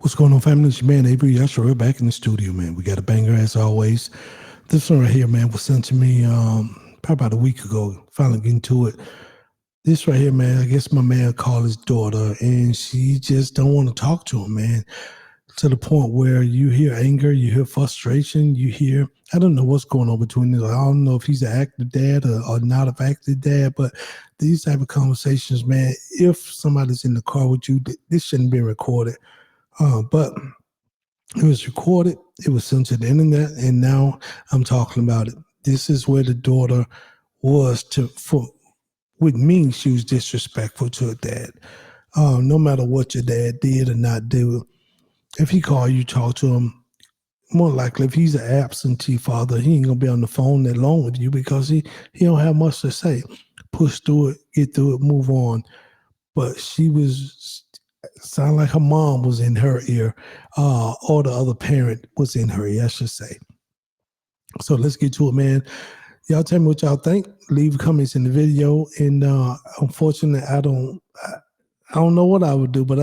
What's going on, family? It's your man, Avery Yasha. We're back in the studio, man. We got a banger as always. This one right here, man, was sent to me probably about a week ago. Finally getting to it. This right here, man, I guess my man called his daughter, and she just don't want to talk to him, man. To the point where you hear anger, you hear frustration, you hear, I don't know what's going on between them. I don't know if he's an active dad or not an active dad, but these type of conversations, man, if somebody's in the car with you, this shouldn't be recorded. But it was recorded, it was sent to the internet, and now I'm talking about it. This is where the daughter was with me, she was disrespectful to her dad. No matter what your dad did or not do, if he called you, talk to him, more likely if he's an absentee father, he ain't gonna be on the phone that long with you because he don't have much to say. Push through it, get through it, move on. But she was, sound like her mom was in her ear, or the other parent was in her ear, I should say. So let's get to it, man. Y'all tell me what y'all think. Leave comments in the video. And unfortunately, I don't know what I would do, but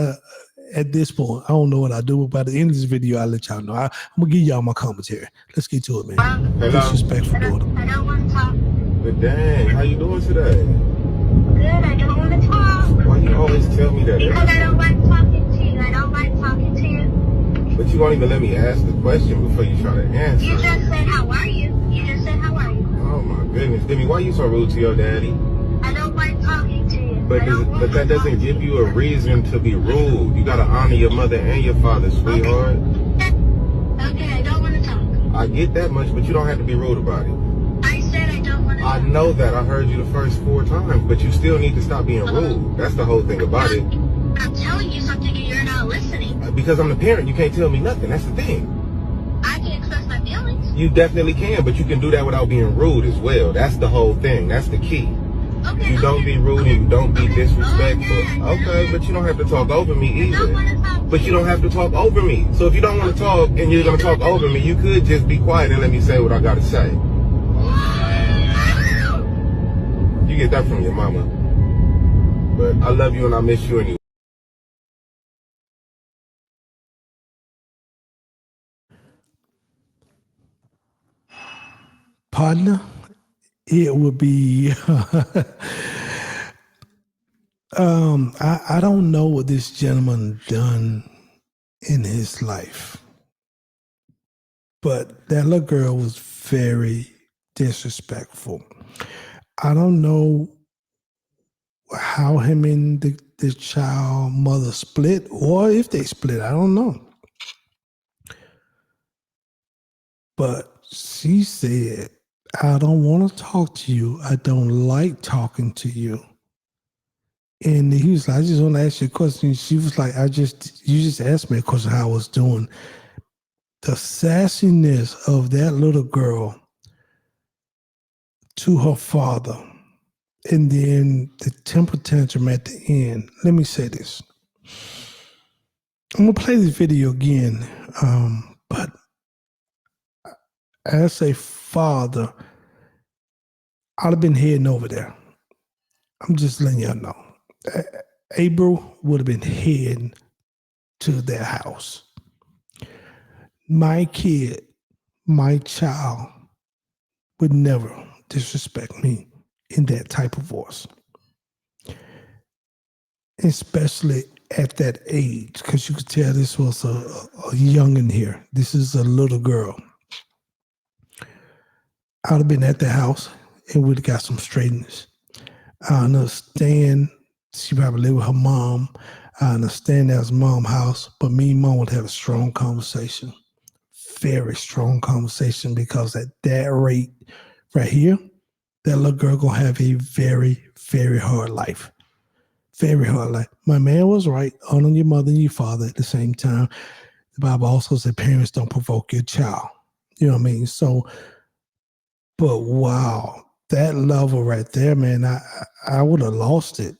at this point, I don't know what I do. By the end of this video, I'll let y'all know. I'm gonna give y'all my commentary. Let's get to it, man. Hello? Disrespectful daughter. I don't want to talk. But dang, how you doing today? Good, I don't want to talk. Why you always tell me that? Because I don't like talking to you. I don't like talking to you. But you won't even let me ask the question before you try to answer. You just said, how are you? You just said, how are you? Oh my goodness. Demi, why you so rude to your daddy? I don't like talking to you. But that doesn't give you a reason to be rude. You gotta honor your mother and your father, sweetheart. Okay, I don't want to talk. I get that much, but you don't have to be rude about it. I said I don't want to I talk. know that. I heard you the first 4 times, but you still need to stop being rude. That's the whole thing about it. I'm telling you something and you're not listening. Because I'm the parent, you can't tell me nothing. That's the thing. I can express my feelings. You definitely can, but you can do that without being rude as well. That's the whole thing. That's the key. Okay. You don't be rude and you don't be disrespectful. Okay, but you don't have to talk over me I don't want either. to talk. But you don't have to talk over me. So if you don't want to talk and you're going to talk over me, you could just be quiet and let me say what I got to say. You get that from your mama. But I love you and I miss you anyway. Partner, it would be I don't know what this gentleman done in his life, but that little girl was very disrespectful. I don't know how him and the child mother split, or if they split, I don't know. But she said, I don't want to talk to you. I don't like talking to you. And he was like, I just want to ask you a question. She was like, you just asked me a question how I was doing. The sassiness of that little girl to her father, and then the temper tantrum at the end. Let me say this. I'm going to play this video again, but as a father, I'd have been heading over there. I'm just letting y'all know. April would have been heading to their house. My kid, my child, would never disrespect me in that type of voice. Especially at that age, because you could tell this was a youngin' here. This is a little girl. I'd have been at the house and we'd have got some straightness. I understand she probably lived with her mom. I understand that was mom's house, but me and mom would have a strong conversation. Very strong conversation, because at that rate right here, that little girl gonna have a very, very hard life. Very hard life. My man was right. Honor your mother and your father at the same time. The Bible also said parents don't provoke your child. You know what I mean? So, but wow, that level right there, man, I would have lost it.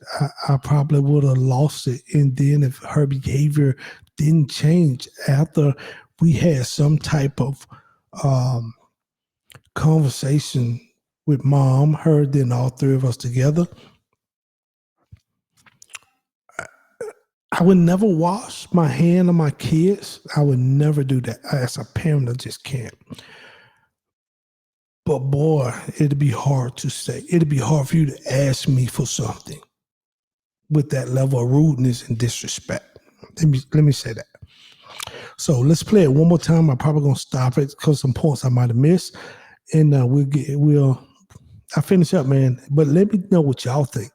I probably would have lost it. And then if her behavior didn't change after we had some type of conversation with mom, her, then all three of us together, I would never wash my hand on my kids. I would never do that. As a parent, I just can't. But boy, it'd be hard to say. It'd be hard for you to ask me for something with that level of rudeness and disrespect. Let me say that. So let's play it one more time. I'm probably gonna stop it because some points I might have missed, and I'll finish up, man. But let me know what y'all think.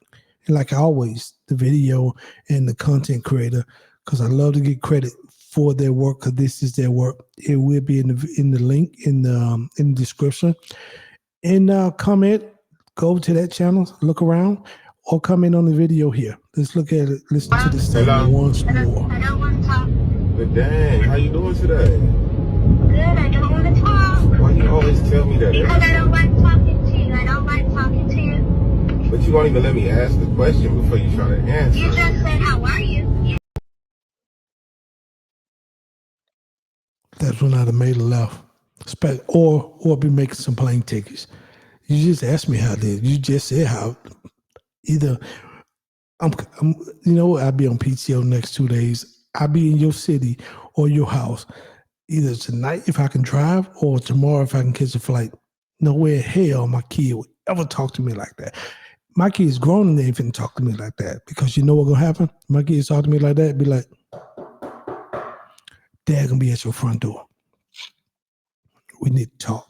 And like always, the video and the content creator, because I love to get credit for their work, because this is their work. It will be in the link in the description. And comment, go to that channel, look around, or comment on the video here. Let's look at it. Listen to this thing once more. I don't want to talk. But dang, how you doing today? Good, I don't want to talk. Why you always tell me that? Because I don't like talking to you. I don't like talking to you. But you won't even let me ask the question before you try to answer. You just said, how are you? That's when I'd have made a left. Or be making some plane tickets. You just asked me how I did. You just said how. Either I'm I'll be on PTO next 2 days. I'll be in your city or your house. Either tonight if I can drive or tomorrow if I can catch a flight. No way in hell my kid would ever talk to me like that. My kid's grown and they ain't finna talk to me like that. Because you know what's gonna happen? My kids talk to me like that, be like, Dad gonna be at your front door. We need to talk.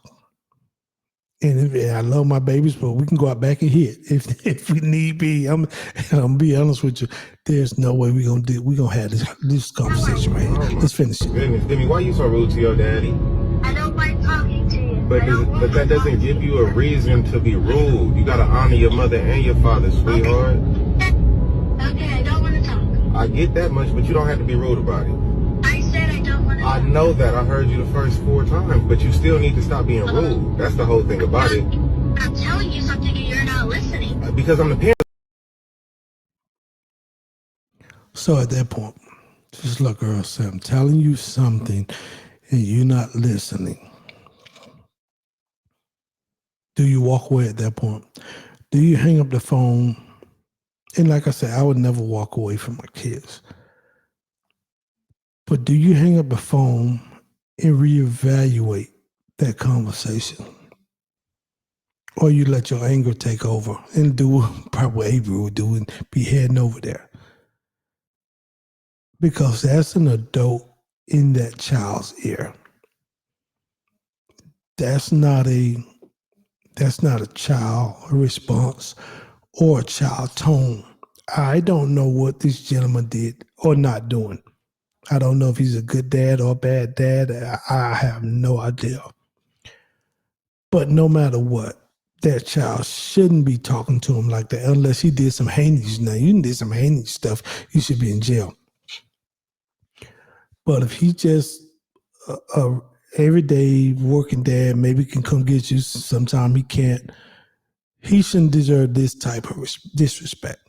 And I love my babies, but we can go out back and hit if we need be. I'm gonna be honest with you. There's no way we're gonna have this conversation right here. Let's finish it. Goodness, Demi, why you so rude to your daddy? I don't like talking to you. But that doesn't give you a reason to be rude. You gotta honor your mother and your father, sweetheart. Okay, I don't want to talk. I get that much, but you don't have to be rude about it. I said I don't want to talk. I know that. I heard you the first 4 times, but you still need to stop being rude. That's the whole thing about it. I'm telling you something and you're not listening. Because I'm the parent. So at that point, just look, girl, say, I'm telling you something and you're not listening. Do you walk away at that point? Do you hang up the phone? And like I said, I would never walk away from my kids. But do you hang up the phone and reevaluate that conversation? Or you let your anger take over and do what probably Avery would do and be heading over there? Because that's an adult in that child's ear. That's not a child response or a child tone. I don't know what this gentleman did or not doing. I don't know if he's a good dad or a bad dad. I have no idea. But no matter what, that child shouldn't be talking to him like that unless he did some heinous. Now, you did some heinous stuff, you should be in jail. But if he just everyday working dad, maybe can come get you, sometime he can't, he shouldn't deserve this type of disrespect.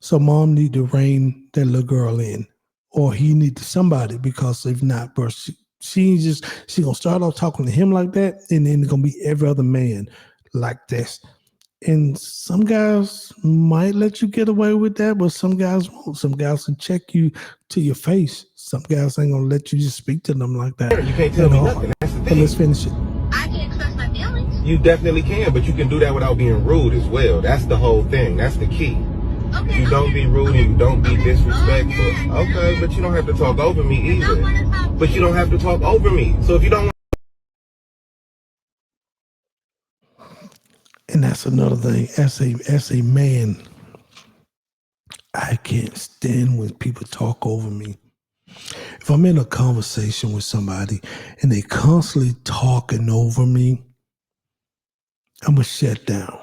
So mom need to rein that little girl in, or he need to somebody, because if not, bro, she gonna start off talking to him like that, and then it's gonna be every other man like this. And some guys might let you get away with that, but some guys won't. Some guys will check you to your face. Some guys ain't gonna let you just speak to them like that. You can't tell me nothing. That's the But thing. let's finish it. I can express my feelings. You definitely can, but you can do that without being rude as well. That's the whole thing. That's the key. Okay. You don't be rude and you don't be disrespectful. Okay, but you don't have to talk over me I don't want either. to talk. But you don't have to talk over me. So if you don't, And that's another thing. As a man, I can't stand when people talk over me. If I'm in a conversation with somebody and they constantly talking over me, I'm gonna shut down,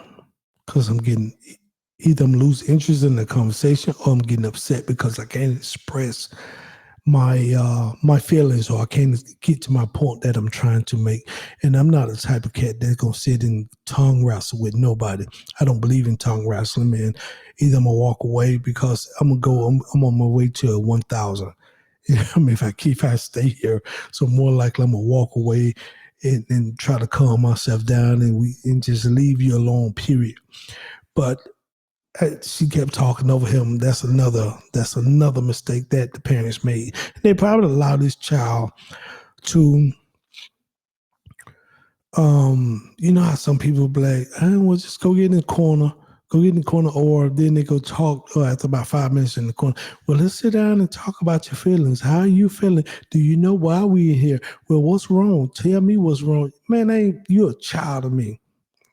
because I'm losing interest in the conversation, or I'm getting upset because I can't express my feelings, or I can't get to my point that I'm trying to make. And I'm not the type of cat that's gonna sit and tongue wrestle with nobody. I don't believe in tongue wrestling, man. Either I'm gonna walk away, because I'm on my way to 1,000. I mean, if I stay here, so more likely I'm gonna walk away and try to calm myself down and just leave you alone, period. But she kept talking over him. That's another mistake that the parents made. They probably allowed this child to, you know how some people be like, well, just go get in the corner, or then they go talk after about 5 minutes in the corner. Well, let's sit down and talk about your feelings. How are you feeling? Do you know why we're here? Well, what's wrong? Tell me what's wrong. Man, you're a child to me.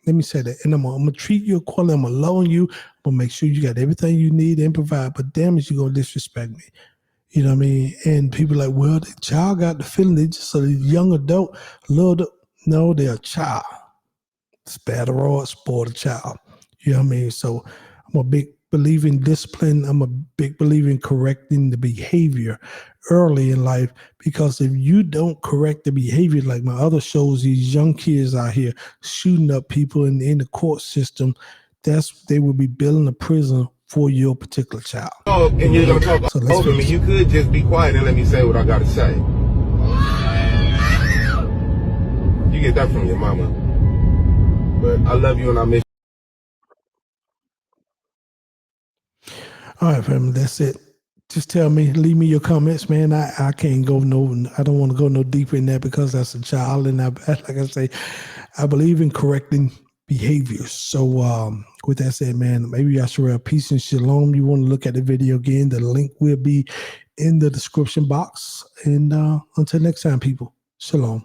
Let me say that. And I'm going to treat you accordingly. I'm going to love on you. I'm going to make sure you got everything you need and provide. But damn it, you're going to disrespect me. You know what I mean? And people are like, well, the child got the feeling. They just a young adult. No, they're a child. Spare the rod, spoil the child. You know what I mean? So I'm a big believer in discipline. I'm a big believer in correcting the behavior early in life, because if you don't correct the behavior, like my other shows, these young kids out here shooting up people in the court system, they will be building a prison for your particular child. And you're going to talk over me. You could just be quiet and let me say what I got to say. You get that from your mama. But I love you and I miss you. All right, family, that's it. Just tell me, leave me your comments, man. I can't go I don't want to go no deeper in that, because that's a child. And like I say, I believe in correcting behaviors. So with that said, man, maybe I should have peace and shalom. You want to look at the video again, the link will be in the description box. And until next time, people, shalom.